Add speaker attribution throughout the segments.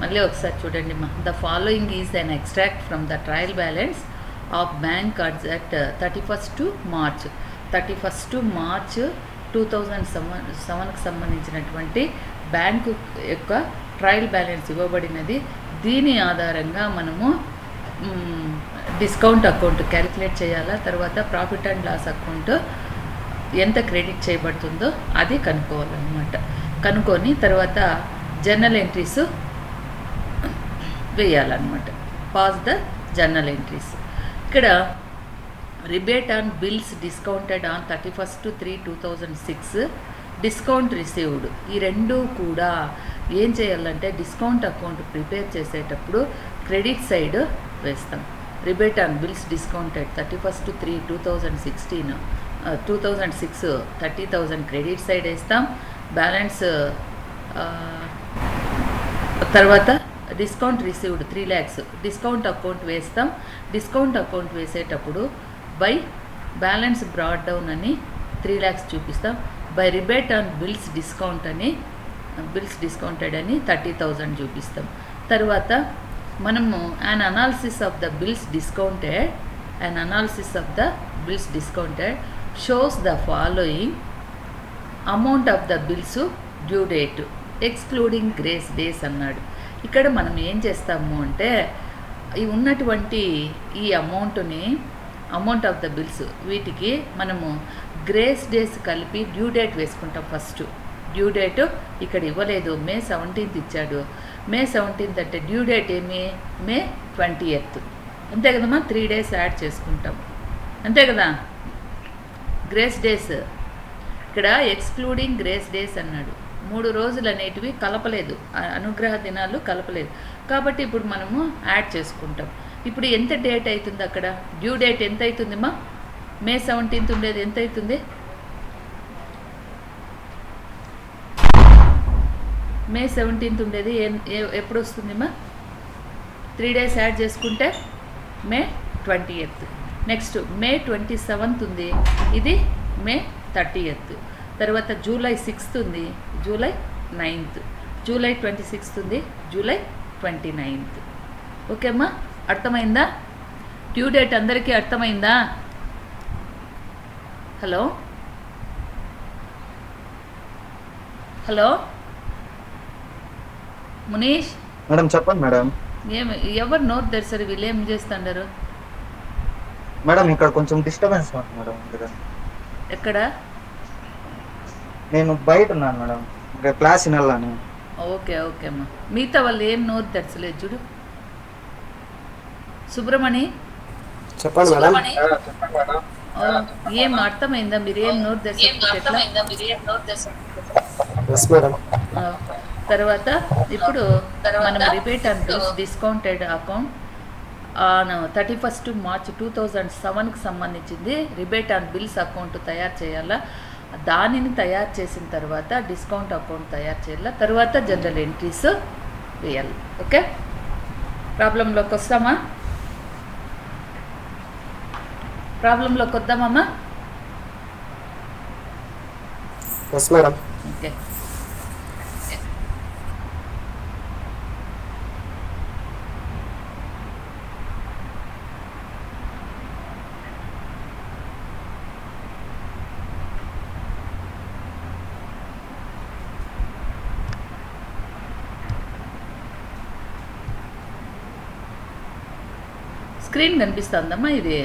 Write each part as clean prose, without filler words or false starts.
Speaker 1: మళ్ళీ ఒకసారి చూడండి మా. The following is an extract from the trial balance of bank cards at 31st March 2007కి సంబంధించినటువంటి బ్యాంకు యొక్క ట్రయల్ బ్యాలెన్స్ ఇవ్వబడినది. దీని ఆధారంగా మనము డిస్కౌంట్ అకౌంట్ క్యాలిక్యులేట్ చేయాలా, తర్వాత ప్రాఫిట్ అండ్ లాస్ అకౌంట్ ఎంత క్రెడిట్ చేయబడుతుందో అది కనుక్కోవాలన్నమాట. కనుక్కొని తర్వాత జర్నల్ ఎంట్రీస్ వేయాలన్నమాట. Pass the journal entries. ఇక్కడ rebate on bills discounted on 31/3/2006, discount received, ఈ రెండు కూడా ఏం చేయాలంటే డిస్కౌంట్ అకౌంట్ ప్రిపేర్ చేసేటప్పుడు క్రెడిట్ సైడ్ వేస్తాం. Rebate on bills discounted 31/3/2006 30,000 credit side వేస్తాం. బ్యాలెన్స్ తర్వాత discount received 3 lakhs discount account వేస్తాం. డిస్కౌంట్ అకౌంట్ వేసేటప్పుడు బై బ్యాలెన్స్ బ్రాడ్ డౌన్ అని 3 lakhs చూపిస్తాం. By rebate on bills discounted అని 30,000 చూపిస్తాం. తర్వాత మనము an analysis of the bills discounted shows the following amount of the bills due date excluding grace days అన్నాడు. ఇక్కడ మనం ఏం చేస్తాము అంటే ఈ ఉన్నటువంటి ఈ అమౌంట్ ఆఫ్ ద బిల్స్ వీటికి మనము గ్రేస్ డేస్ కలిపి డ్యూ డేట్ వేసుకుంటాం. ఫస్ట్ డ్యూ డేట్ ఇక్కడ ఇవ్వలేదు, May 17th ఇచ్చాడు. May 17th అంటే డ్యూ డేట్ ఏమి May 20th, అంతే కదమ్మా. 3 days యాడ్ చేసుకుంటాం, అంతే కదా. గ్రేస్ డేస్ ఇక్కడ ఎక్స్క్లూడింగ్ గ్రేస్ డేస్ అన్నాడు. 3 రోజులు అనేటివి కలపలేదు, అనుగ్రహ దినాలు కలపలేదు కాబట్టి ఇప్పుడు మనము యాడ్ చేసుకుంటాం. ఇప్పుడు ఎంత డేట్ అవుతుంది అక్కడ, డ్యూ డేట్ ఎంత అవుతుందిమ్మా? May 17th ఉండేది ఎంత అవుతుంది? May 17th ఉండేది ఎప్పుడు వస్తుందిమ్మా? 3 days యాడ్ చేసుకుంటే May 20th. Next May 27th ఉంది, ఇది May 30th. తర్వాత July 6th ఉంది, July 9th. July 26th ఉంది, July 29th. ఓకే అమ్మా, అర్థమైందా? డ్యూ డేట్ అందరికీ అర్థమైందా? హలో మునీష్
Speaker 2: మేడం చెప్పండి మేడం.
Speaker 1: ఎవరు నోట్ తెరిసారు, వీళ్ళు ఏం చేస్తుండారు
Speaker 2: మేడం? ఇక్కడ కొంచెం డిస్టర్బెన్స్ ఉంది మేడం.
Speaker 1: ఎక్కడ?
Speaker 2: నేను బయట ఉన్నాను మేడం, ఇక్కడ క్లాస్ వినాలని.
Speaker 1: ఓకే అమ్మా. మిగతా వాళ్ళు ఏం నోట్ తెరచలేదు చూడు. సుబ్రమణి
Speaker 3: చెప్పండి మేడం.
Speaker 1: ఏం అర్థమైందా? మీరు ఏం నోట్ తెరచట్లా? తర్వాత ఇప్పుడు మనం rebate on bills discounted account on 31st March 2007కి సంబంధించింది. రిబేట్ ఆన్ బిల్స్ అకౌంట్ తయారు చేయాలా, దానిని తయారు చేసిన తర్వాత డిస్కౌంట్ అకౌంట్ తయారు చేయాలా, తర్వాత జనరల్ ఎంట్రీస్ వేయాలి. ఓకే, ప్రాబ్లంలోకి వస్తామా? ప్రాబ్లంలోకి వద్దామమ్మా.
Speaker 3: Yes madam.
Speaker 1: ఓకే, స్క్రీన్ కనిపిస్తుందమ్మా? ఇది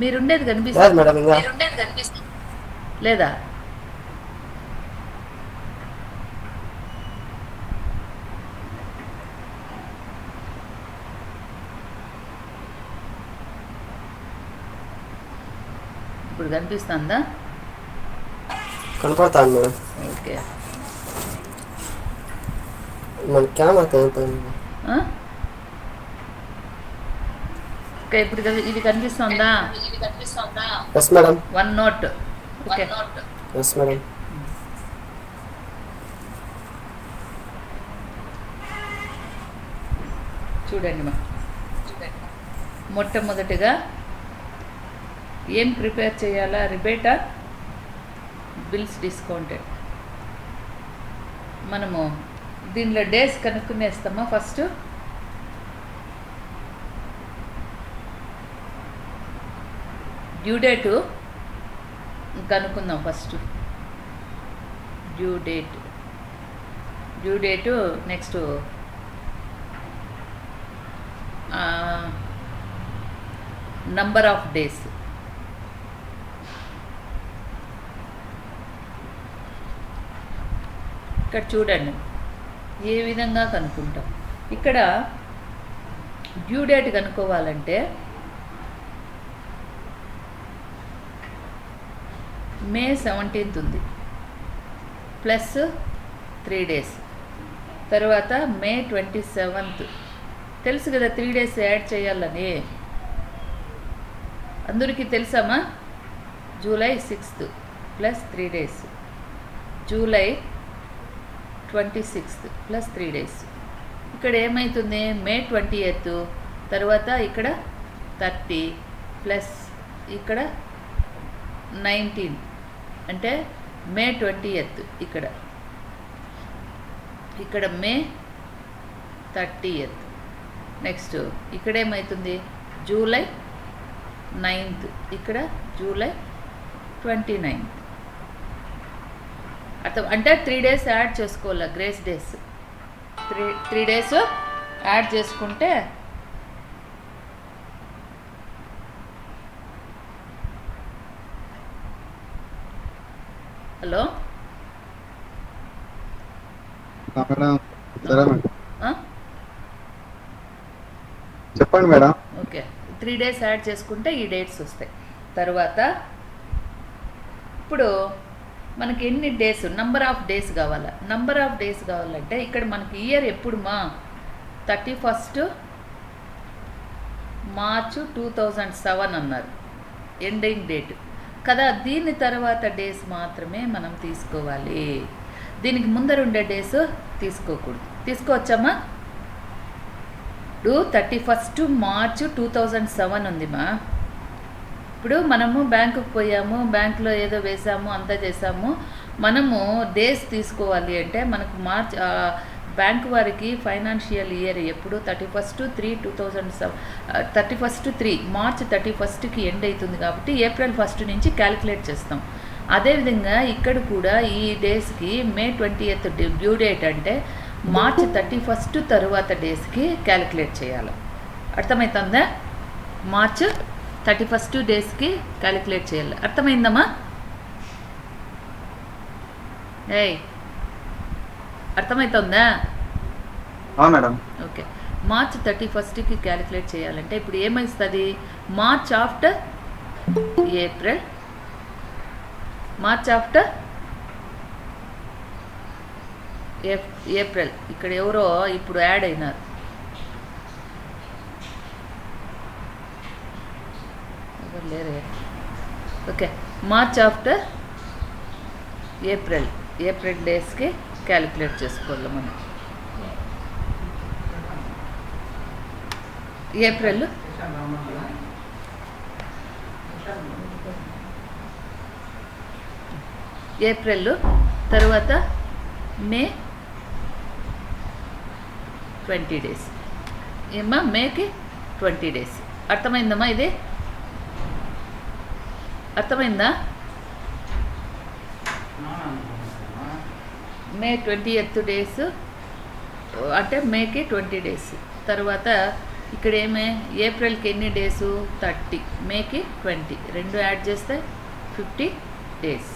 Speaker 1: మీరుండేది కనిపిస్తుంది లేదా? ఇప్పుడు కనిపిస్తుందా?
Speaker 3: కనపడతాను మేడం.
Speaker 1: ఓకే,
Speaker 3: మన కెమెరా కనపడుతుంది.
Speaker 1: ఓకే, ఇప్పుడు ఇది కనిపిస్తుందా?
Speaker 3: Yes madam.
Speaker 1: One note. Okay,
Speaker 3: yes madam.
Speaker 1: చూడండి మా, మొట్టమొదటిగా ఏం ప్రిపేర్ చేయాలా? రిబేటా బిల్స్ డిస్కౌంటెడ్. మనము దీనిలో డేస్ కనుక్కునేస్తామా ఫస్ట్. డ్యూ డేటు కనుక్కుందాం first. Due date next number of days. ఇక్కడ చూడండి ఏ విధంగా కనుక్కుంటాం. ఇక్కడ డ్యూ డేట్ కనుక్కోవాలంటే మే 17th ఉంది ప్లస్ 3 days. తర్వాత మే 27th తెలుసు కదా 3 days యాడ్ చేయాలని అందరికీ తెలుసామా. July 6th plus 3 days. July 26th plus 3 days. ఇక్కడ ఏమవుతుంది మే 20th తర్వాత ఇక్కడ 30 ప్లస్ ఇక్కడ 19 అంటే మే 20th. ఇక్కడ మే 30th. నెక్స్ట్ ఇక్కడ ఏమవుతుంది జూలై 9th ఇక్కడ జూలై 29th. అంటే 3 days యాడ్ చేసుకోవాలి. గ్రేస్ డేస్ 3 days యాడ్ చేసుకుంటే హలో
Speaker 2: మేడం సరే మేడం
Speaker 1: ఆ?
Speaker 2: చెప్పండి మేడం.
Speaker 1: ఓకే 3 days యాడ్ చేసుకుంటే ఈ డేట్స్ వస్తాయి. తర్వాత ఇప్పుడు మనకి ఎన్ని డేస్ నంబర్ ఆఫ్ డేస్ కావాలా. నంబర్ ఆఫ్ డేస్ కావాలంటే ఇక్కడ మనకి ఇయర్ ఎప్పుడు 31st మార్చ్ 2007 అన్నారు ఎండింగ్ డేట్ కదా. దీని తర్వాత డేస్ మాత్రమే మనం తీసుకోవాలి. దీనికి ముందర ఉండే డేస్ తీసుకోకూడదు. తీసుకోవచ్చమ్మా. ఇప్పుడు 31st మార్చ్ 2007 ఉందిమా. ఇప్పుడు మనము బ్యాంకుకు పోయాము, బ్యాంకులో ఏదో వేసాము, అంతా చేసాము. మనము డేస్ తీసుకోవాలి అంటే మనకు బ్యాంక్ వారికి ఫైనాన్షియల్ ఇయర్ ఎప్పుడు 31/3/2007 మార్చ్ 31st ఎండ్ అవుతుంది కాబట్టి ఏప్రిల్ 1 నుంచి క్యాలిక్యులేట్ చేస్తాం. అదేవిధంగా ఇక్కడ కూడా ఈ డేస్కి మే 20th డ్యూ డేట్ అంటే మార్చ్ 31st తరువాత డేస్కి క్యాలిక్యులేట్ చేయాలి. అర్థమవుతుందా. మార్చ్ 31st డేస్కి క్యాలిక్యులేట్ చేయాలి. అర్థమైందమ్మా. అర్థమవుతుందా.
Speaker 2: Madam
Speaker 1: okay. March 31st calculate చేయాలంటే ఇప్పుడు ఏమవుతుంది March after April, March after April. ఇక్కడ ఎవరో ఇప్పుడు యాడ్ అయినారు. ఎవరు లేరే. ఓకే. మార్చ్ ఆఫ్టర్ ఏప్రిల్ డేస్కి క్యాలిక్యులేట్ చేసుకోవాలి మనం. ఏప్రిల్ తర్వాత మే 20 days. ఏమ్మా మేకి 20 days. అర్థమైందమ్మా. ఇది అర్థమైందా. మే 20th డేస్ అంటే మేకి 20 days. తర్వాత ఇక్కడ ఏమే ఏప్రిల్కి ఎన్ని డేసు 30, మేకి 20, రెండు యాడ్ చేస్తే 50 days.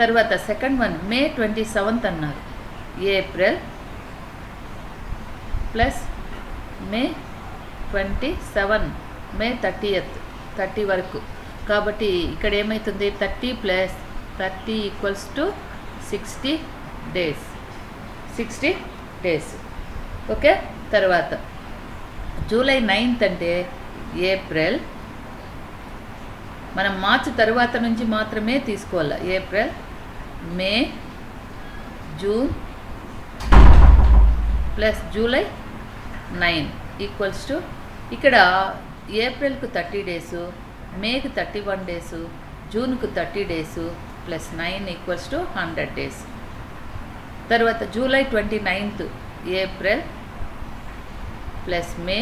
Speaker 1: తర్వాత సెకండ్ వన్ మే 27th అన్నారు. ఏప్రిల్ ప్లస్ మే 27 మే 30 వరకు. కాబట్టి ఇక్కడ ఏమవుతుంది 30 + 30 = 60 days. ఓకే. తర్వాత జూలై 9th అంటే ఏప్రిల్. మనం మార్చి తర్వాత నుంచి మాత్రమే తీసుకోవాలి. ఏప్రిల్, మే, జూన్ ప్లస్ జూలై 9 = ఇక్కడ ఏప్రిల్కు 30 days, మేకి 31 days, జూన్కు 30 days plus 9 = 100 days. తర్వాత July 29th April plus May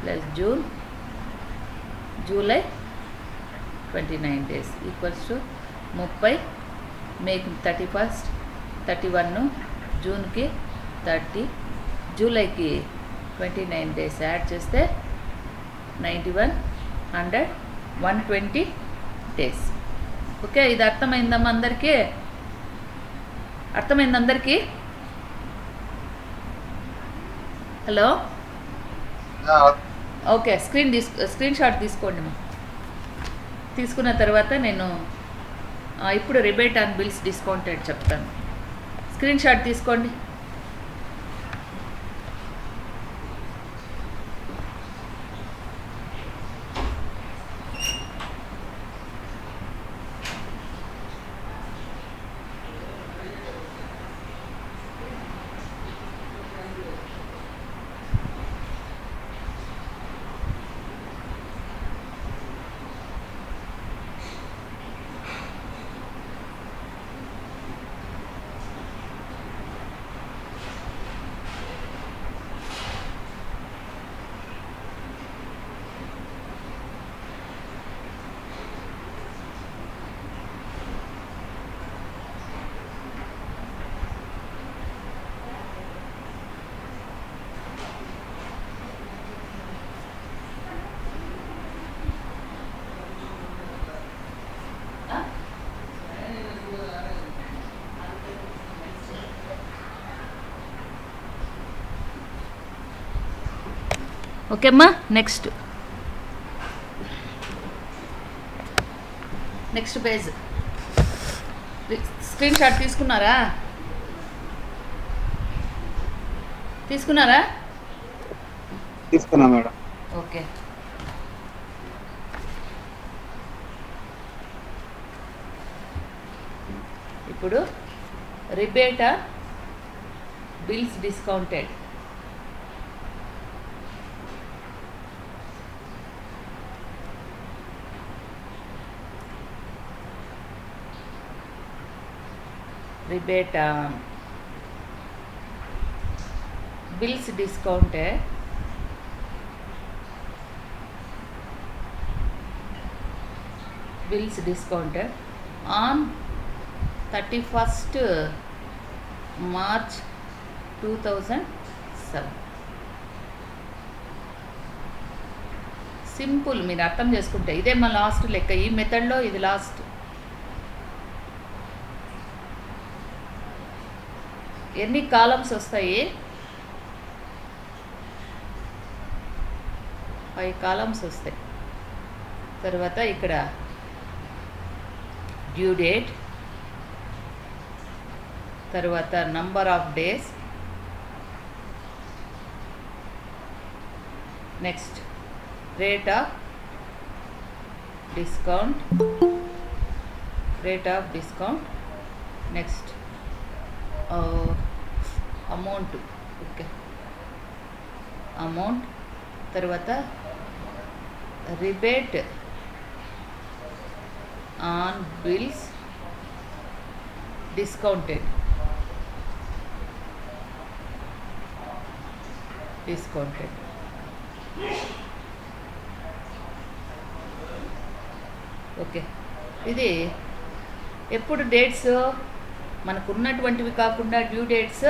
Speaker 1: plus June July 29 days equals to 30, మేకి 31st, 31, జూన్కి 30, జూలైకి 29 days add చేస్తే 91, 100, 120 days. ఓకే, ఇది అర్థమైందమ్మా అందరికీ? అర్థమైంది అందరికీ? హలో, ఓకే, స్క్రీన్ షాట్ తీసుకోండి మా. తీసుకున్న తర్వాత నేను ఇప్పుడు రిబేట్ ఆన్ బిల్స్ డిస్కౌంటెడ్ చెప్తాను. స్క్రీన్ షాట్ తీసుకోండి. ఓకే అమ్మా, నెక్స్ట్ పేజ్. స్క్రీన్ షాట్ తీసుకున్నారా? తీసుకున్నా మేడం. ఓకే, ఇప్పుడు రిబేటా bills discounted. Rebate bills discounted on 31st March 2007. Simple, మీరు అర్థం చేసుకుంటే ఇదే మా లాస్ట్ లెక్క. ఈ మెథడ్లో ఇది లాస్ట్. ఎన్ని కాలమ్స్ వస్తాయి? 5 కాలమ్స్ వస్తాయి. తర్వాత ఇక్కడ డ్యూ డేట్, తర్వాత number of days, next rate of discount, next amount. Okay, amount, తర్వాత rebate on bills discounted. Okay, ఇది ఎప్పుడు డేట్స్ మనకున్నటువంటివి కాకుండా డ్యూ డేట్స్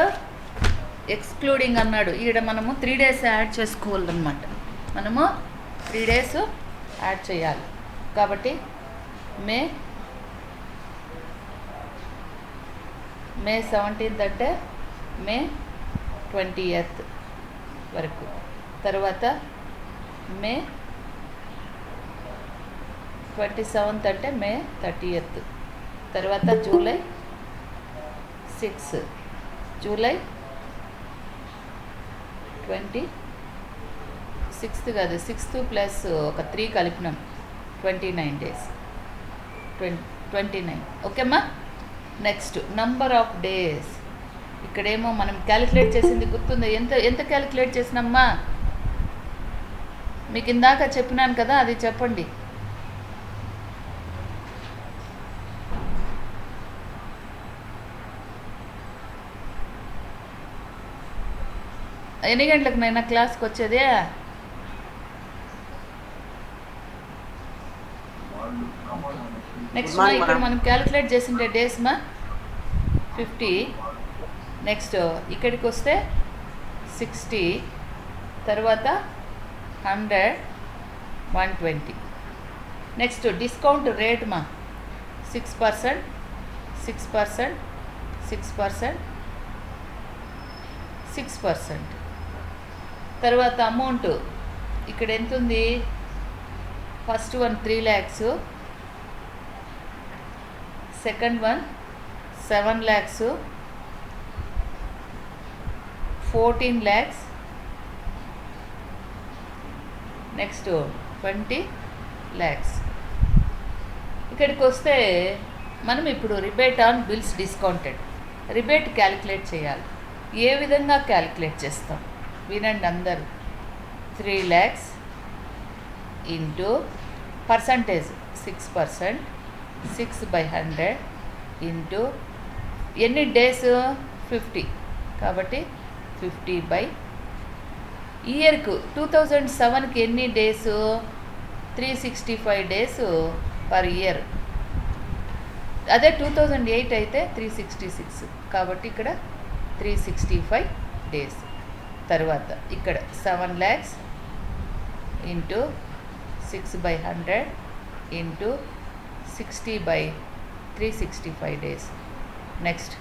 Speaker 1: ఎక్స్క్లూడింగ్ అన్నాడు. ఈడ మనము 3 days యాడ్ చేసుకోవాలన్నమాట. మనము 3 days యాడ్ చేయాలి. కాబట్టి మే 17th అంటే మే 20th వరకు, తర్వాత మే 27th అంటే మే 30th, తర్వాత జూలై 6, జూలై 26th కాదు, 6th ప్లస్ ఒక 3 కలిపినాం, 29 days, 29. ఓకేమ్మా. Next number of days. ఇక్కడేమో మనం క్యాలిక్యులేట్ చేసింది గుర్తుందా? ఎంత క్యాలిక్యులేట్ చేసినమ్మా? మీకు ఇందాక చెప్పినాను కదా, అది చెప్పండి. ఎన్ని గంటలకు నైనా క్లాస్కి వచ్చేది? నెక్స్ట్ మా ఇక్కడ మనం క్యాలిక్యులేట్ చేసిండే డేస్ మా 50. నెక్స్ట్ ఇక్కడికి వస్తే 60, తర్వాత 100, 120. నెక్స్ట్ డిస్కౌంట్ రేట్ మా 6%, 6%, 6%, 6%. తర్వాత అమౌంట్ ఇక్కడ ఎంత ఉంది? First one 3 lakhs, second one 7 lakhs, 14 lakhs, next 20 lakhs. ఇక్కడికి వస్తే మనం ఇప్పుడు rebate on bills discounted rebate calculate చేయాలి. ఏ విధంగా క్యాలిక్యులేట్ చేస్తాం వినండి అందరూ. 3 lakhs ఇంటూ పర్సంటేజ్ 6%, 6/100 ఇంటూ ఎన్ని డేస్? 50. కాబట్టి 50 ఇయర్కు 2007కి ఎన్ని డేస్? 365 days per year. అదే 2008 అయితే 366. కాబట్టి ఇక్కడ 365 డేస్. తర్వాత ఇక్కడ 7 lakhs into 6/100 into 60/365 days. Next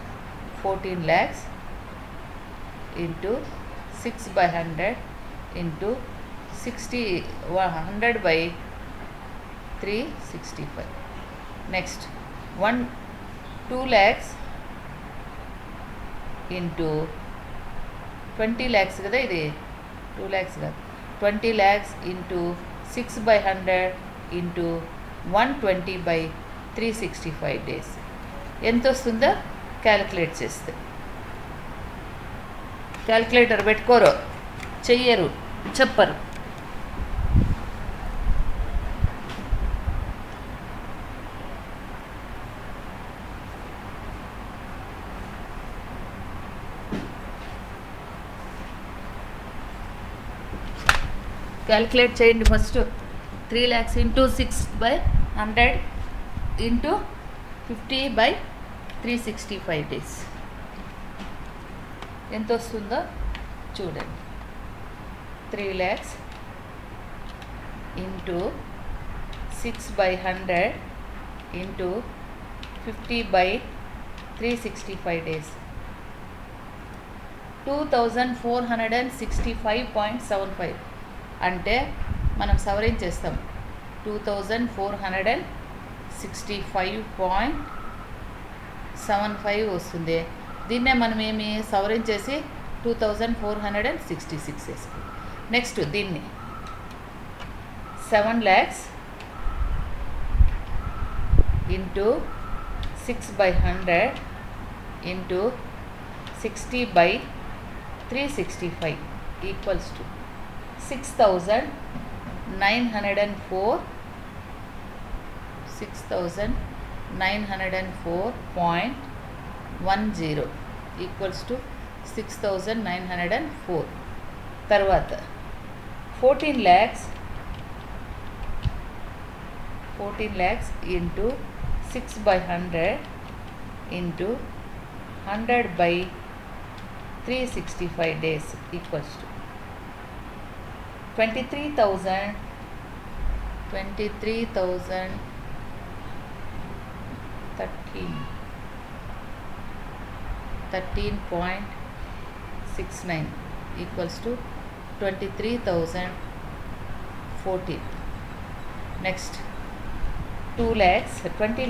Speaker 1: 14 lakhs into 6/100 into 100/365. Next 2 lakhs into 20 lakhs కదా ఇది? 2 lakhs కాదు, 20 lakhs ఇంటూ 6/100 ఇంటూ 120/365 డేస్. ఎంత వస్తుందో క్యాలిక్యులేట్ చేస్తే. క్యాలిక్యులేటర్ పెట్టుకోరు, చెయ్యరు, చెప్పరు. క్యాలిక్యులేట్ చేయండి first. 3 lakhs into 6/100 into 50/365 days ఎంత వస్తుందో చూడండి. 3 lakhs ఇంటూ 6/100 ఇంటూ 50/365 డేస్ 2465.75. అంటే మనం సవరించేస్తాం 2465.75 వస్తుంది. దీన్నే మనం ఏమి సవరించేసి 2466 వేసుకో. నెక్స్ట్ దీన్ని 7 lakhs into 6/100 into 60/365 equals to 6,904.10 equals to 6,904. తర్వాత 14 lakhs into 6/100 into 100/365 days equals to 13.69 equals to 23,014. Next 20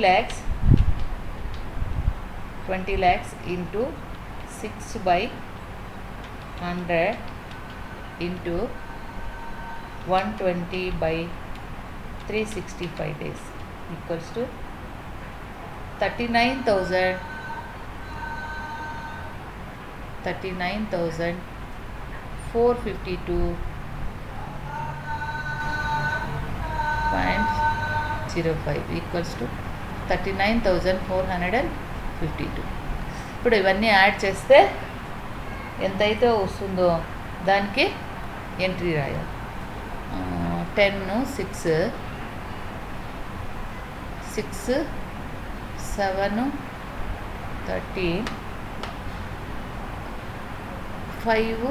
Speaker 1: lakhs into 6/100 into 120/365 days equals to 39,452.05 equals to 39,452. ఇప్పుడు ఇవన్నీ యాడ్ చేస్తే ఎంతైతే వస్తుందో దానికి ఎంట్రీ రాయాలి. 10 6 6 7 13 5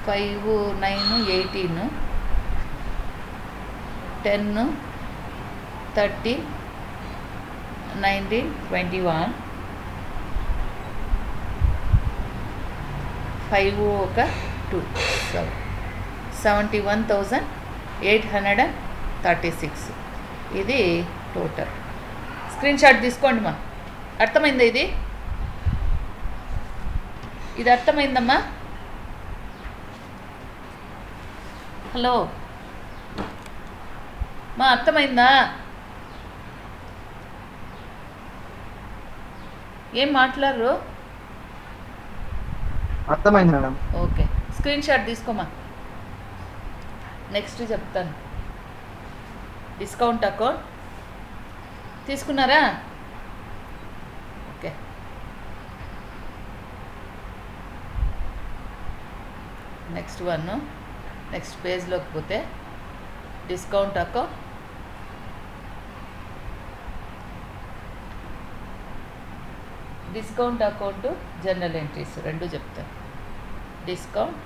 Speaker 1: 5 9 18 10 13 19 21 5 ఒక 2 71,836 ఇది టోటల్. స్క్రీన్ షాట్ తీసుకోండి మా. అర్థమైందా? ఇది అర్థమైందమ్మా? హలో మా, అర్థమైందా? ఏం మాట్లాడరు?
Speaker 2: అర్థమైంది మేడం.
Speaker 1: ఓకే, స్క్రీన్ షాట్ తీసుకోమా. నెక్స్ట్ చెప్తాను. డిస్కౌంట్ అకౌంట్ తీసుకున్నారా? Okay, next one. నెక్స్ట్ పేజ్లోకి పోతే discount account, discount account, general entries రెండు చెప్తాను. Discount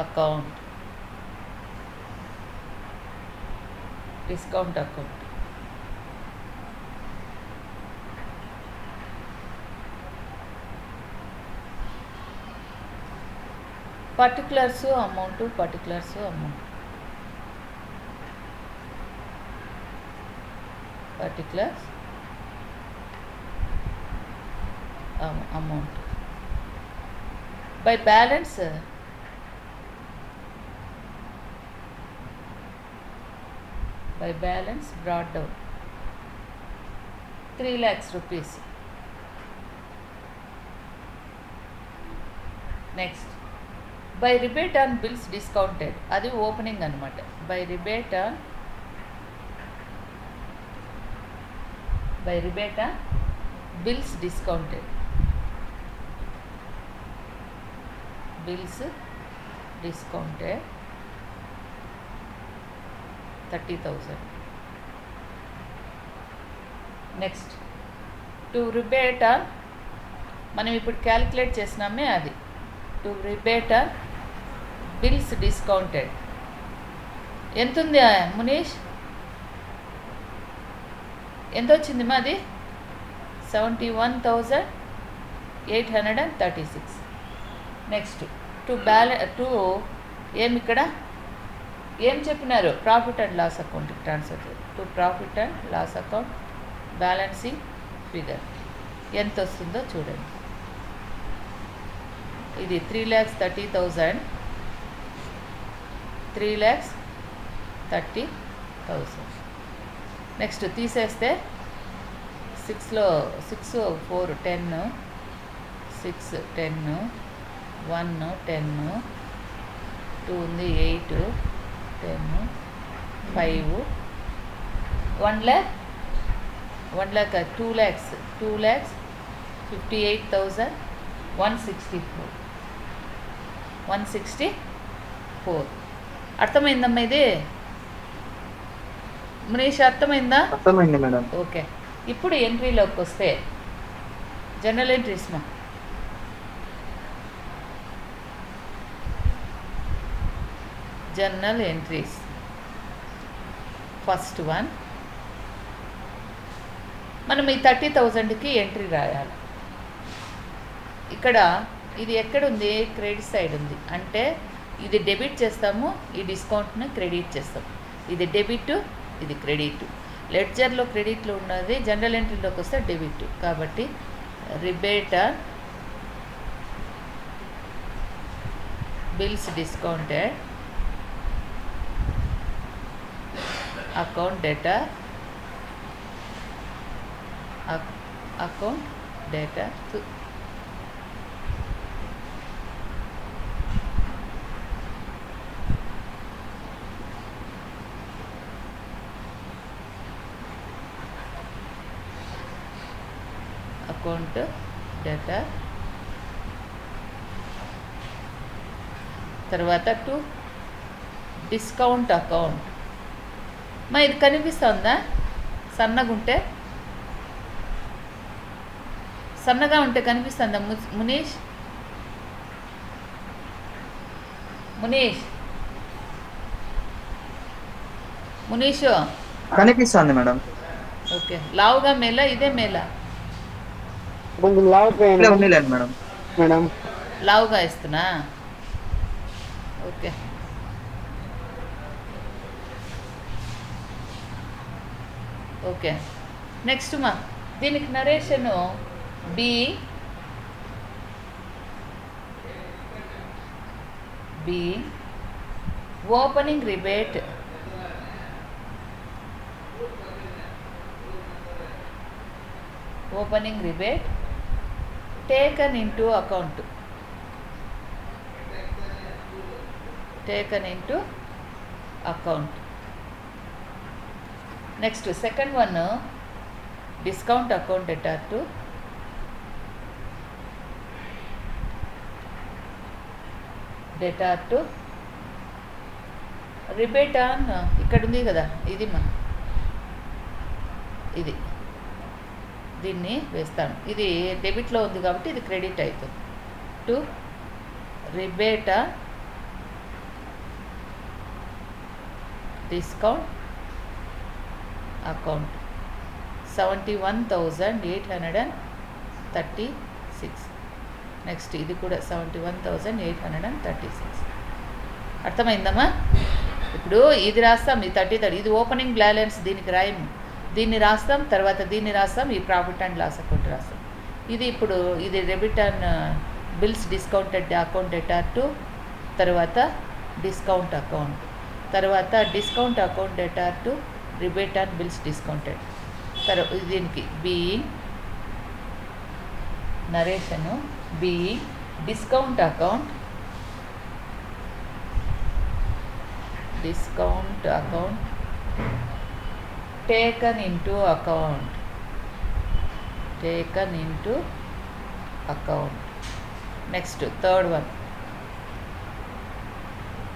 Speaker 1: account, discount account, particulars amount, particulars amount, particulars amount. By balance brought down 3 lakhs rupees. Next, by rebate on bills discounted, అది opening అనమాట. by rebate on bills discounted, bills discounted 30,000. Next, to rebate on, మనం ఇప్పుడు calculate చేసినామే అది. To rebate on bills discounted ఎంత ఉంది మునీష్? ఎంత వచ్చింది మాది? 71,836. నెక్స్ట్, టు ఏమి ఇక్కడ ఏం చెప్పినారు? ప్రాఫిట్ అండ్ లాస్ అకౌంట్కి ట్రాన్స్ఫర్ చేయాలి. To profit and loss account balancing figure ఎంత వస్తుందో చూడండి. ఇది 3,30,000, 3,30,000. నెక్స్ట్ తీసేస్తే 6 4 10, 6 10, 1 10, 2 ఉంది 8, 10, 5, 1 lakh 2 lakhs 58,164. అర్థమైందమ్మా ఇది? మనీష్ అర్థమైందా?
Speaker 2: అర్థమైంది మేడం.
Speaker 1: ఓకే, ఇప్పుడు ఎంట్రీలోకి వస్తే జనరల్ ఎంట్రీస్ మా. జనరల్ ఎంట్రీస్ ఫస్ట్ వన్, మనం ఈ 30,000కి ఎంట్రీ రాయాలి. ఇక్కడ ఇది ఎక్కడుంది? క్రెడిట్ సైడ్ ఉంది. అంటే ఇది డెబిట్ చేస్తాము, ఈ డిస్కౌంట్ని క్రెడిట్ చేస్తాము. ఇది డెబిట్, ఇది క్రెడిట్. లెడ్జర్లో క్రెడిట్లో ఉన్నది, జనరల్ ఎంట్రీలోకి వస్తే డెబిట్. కాబట్టి rebate on bills discounted account data, account data account data తర్వాత టు డిస్కౌంట్ అకౌంట్. మా ఇది కనిపిస్తుందా? సన్నగా ఉంటే కనిపిస్తుందా మునీష్? మునీష్
Speaker 2: కనిపిస్తుంది మేడం.
Speaker 1: ఓకే. లావుగా మేలా ఇదే మేలా?
Speaker 3: కొంచెం లావు
Speaker 2: ఇట్లా ఉండలేండి మేడం.
Speaker 3: మేడం.
Speaker 1: లావుగా ఇస్తున్నా. ఓకే. ఓకే నెక్స్ట్ మా దీనికి narration be opening rebate taken into account. Next second one discount account data to rebate on ఇక్కడ ఉంది కదా, ఇది మా ఇది దీన్ని వేస్తాను. ఇది డెబిట్లో ఉంది కాబట్టి ఇది క్రెడిట్ అవుతుంది. To rebate on discount account 71,836. Next ఇది కూడా 71,836. అర్థమైందమ్మా? ఇప్పుడు ఇది రాస్తాం, ఈ 30 ఇది ఓపెనింగ్ బ్యాలెన్స్, దీనికి రాయము. దీన్ని రాస్తాం, తర్వాత దీన్ని రాస్తాం, ఈ ప్రాఫిట్ అండ్ లాస్ అకౌంట్ రాస్తాం. ఇది ఇప్పుడు ఇది debit and bills discounted account data to తర్వాత డిస్కౌంట్ అకౌంట్, తర్వాత discount account data to rebate and bills discounted. తర్వాత దీనికి being narration being discount account taken into account. Next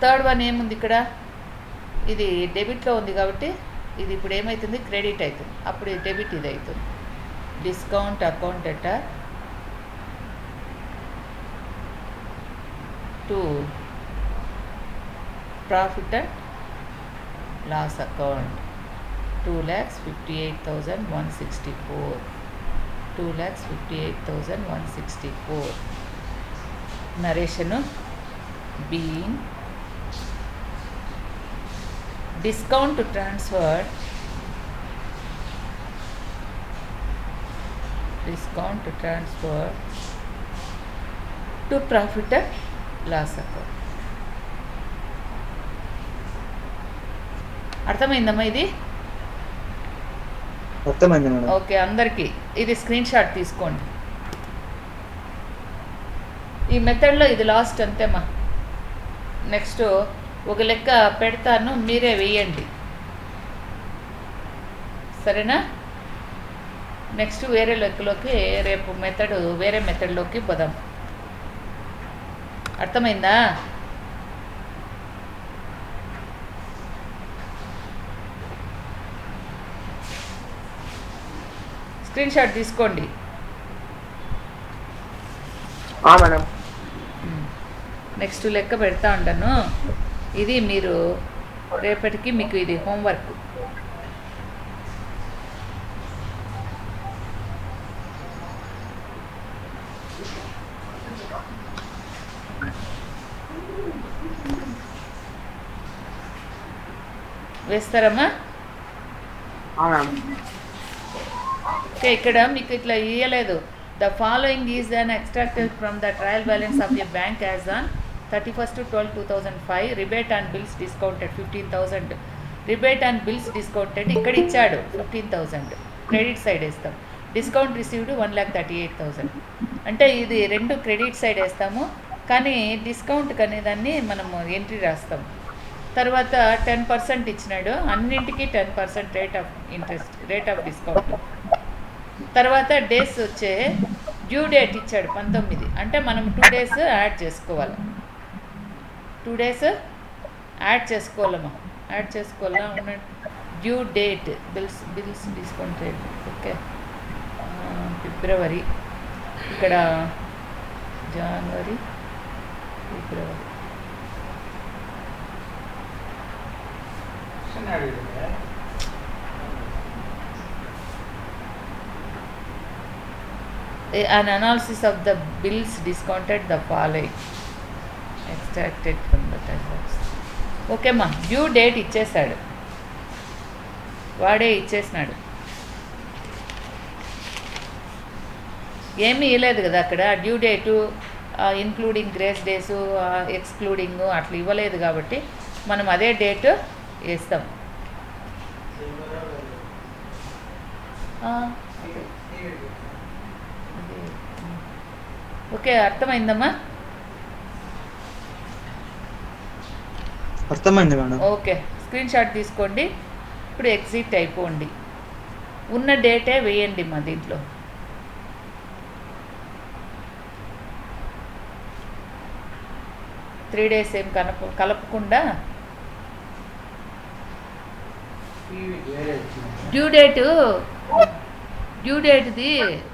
Speaker 1: third one ఏముంది ఇక్కడ? ఇది డెబిట్లో ఉంది కాబట్టి ఇది ఇప్పుడు ఏమవుతుంది? క్రెడిట్ అవుతుంది. అప్పుడు డెబిట్ ఇది అవుతుంది. Discount account data to profit and loss account 2,58,164. Narration being discount transferred to profit and loss account. అర్థమైందమ్మా? ఇది
Speaker 2: అర్థమైంది మేడం.
Speaker 1: ఓకే. అందరికీ ఇది స్క్రీన్ షాట్ తీసుకోండి. ఈ మెథడ్లో ఇది లాస్ట్ అంతేమ్మా. నెక్స్ట్ ఒక లెక్క పెడతాను, మీరే వేయండి, సరేనా? నెక్స్ట్ వేరే లెక్కలోకి రేపు వేరే మెథడ్లోకి పోదాం. అర్థమైందా? స్క్రీన్ షాట్ తీసుకోండి.
Speaker 3: మేడం.
Speaker 1: నెక్స్ట్ లెక్క పెడతా ఉంటాను. ఇది మీరు రేపటికి మీకు ఇది హోంవర్క్. వేస్తారమ్మా? ఓకే. ఇక్కడ మీకు ఇట్లా ఇయ్యలేదు. The following is an extracted from the trial balance of a bank as on 31/12/2005. Rebate and bills discounted 15,000. Rebate and bills discounted ఇక్కడ ఇచ్చాడు 15,000. క్రెడిట్ సైడ్ వేస్తాం. Discount received 1,38,000. అంటే ఇది రెండు క్రెడిట్ సైడ్ వేస్తాము, కానీ డిస్కౌంట్ అనేదాన్ని మనము ఎంట్రీ రాస్తాం. తర్వాత 10% ఇచ్చినాడు, అన్నింటికి 10% రేట్ ఆఫ్ డిస్కౌంట్. తర్వాత డేస్ వచ్చే డ్యూ డేట్ ఇచ్చాడు 19, అంటే మనం 2 days యాడ్ చేసుకోవాలి. 2 days యాడ్ చేసుకోవాలమ్మా, యాడ్ చేసుకోవాలా ఉన్న due date bills discount rate. Okay, ఫిబ్రవరి, ఇక్కడ జనవరి, ఫిబ్రవరి. An analysis of the bills discounted the following extracted from the tax. Okay అమ్మా, డ్యూ డేట్ ఇచ్చేసాడు, వాడే ఇచ్చేసినాడు. ఏమీ ఇవ్వలేదు కదా అక్కడ, due date including grace days excluding అట్లా ఇవ్వలేదు కాబట్టి మనం అదే డేటు వేస్తాం. ఓకే, అర్థమైందమ్మా?
Speaker 2: అర్థమైంది మేడం.
Speaker 1: ఓకే, స్క్రీన్ షాట్ తీసుకోండి. ఇప్పుడు ఎగ్జిట్ అయిపోండి, ఉన్న డేటే వేయండి మా దీంట్లో. త్రీ డేస్ ఏం కలపకుండా డ్యూ డేట్ది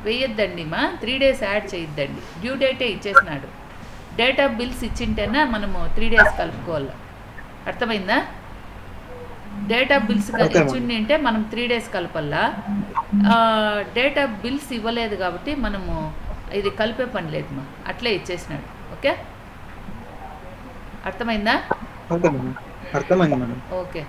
Speaker 1: వేయొద్దండి మా, 3 days యాడ్ చేయొద్దండి. డ్యూ డేటే ఇచ్చేసినాడు, డేట్ ఆఫ్ బిల్స్ ఇచ్చింటేనా మనము 3 days కలుపుకోవాలి. అర్థమైందా? డేట్ ఆఫ్ బిల్స్ ఇచ్చిండి అంటే మనం 3 days కలపల్లా. డేట్ ఆఫ్ బిల్స్ ఇవ్వలేదు కాబట్టి మనము ఇది కలిపే పని లేదు మా, అట్లే ఇచ్చేసినాడు. ఓకే, అర్థమైందా?
Speaker 2: ఓకే మేడం, అర్థమైంది మేడం.
Speaker 1: ఓకే.